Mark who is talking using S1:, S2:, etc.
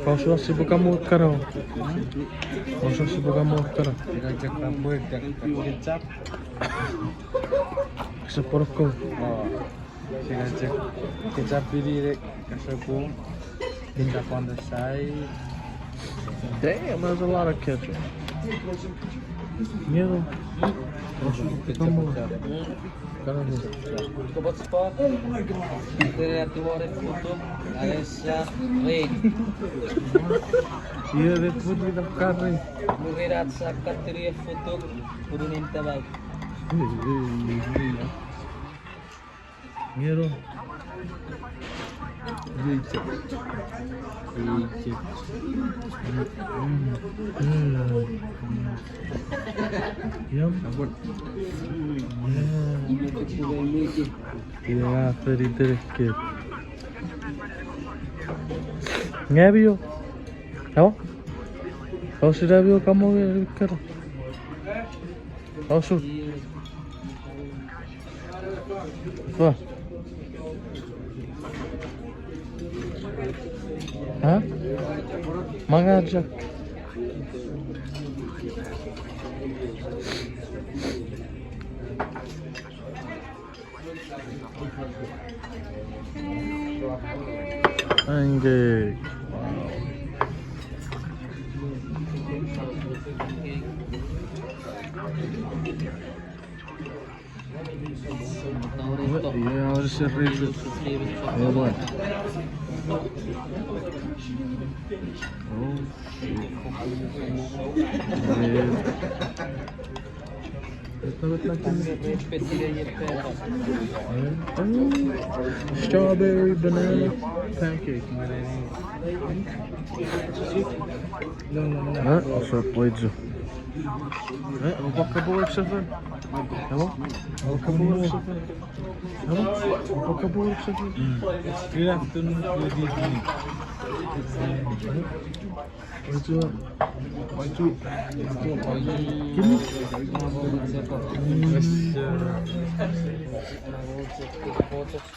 S1: Kau sibuk kamu sekarang? Kau sibuk kamu sekarang?
S2: Diajak rambut, kecap.
S1: Seporko.
S2: Oh, diajak kecap diri kasih kecap on the side.
S1: Damn, there's a lot of ketchup. Yeah.
S2: Kamu.
S1: Sekarang ni.
S3: Kebot spot. Dari tuore foto. Alesya Ray.
S1: Iya, red food with the curry.
S3: Murirat sa katri foto. Purunin tabay.
S1: Ngero.
S2: Egypt.
S1: Yum.
S2: Rambut.
S1: Yeah, very delicate. Ngabio. Apa? Kau sudah bio kamu ikan? Kau sudah? Apa? Hah? Mengajak. Anjay. Iya, harus serius. Ya, boy. Oh, shit. Strawberry banana pancake. Ha? Așa, poidzo. O bakabułek szefem? O bakabułek szefem? O bakabułek szefem?
S2: Good afternoon, good evening.
S1: Poidzo. Kimi?
S2: Yes,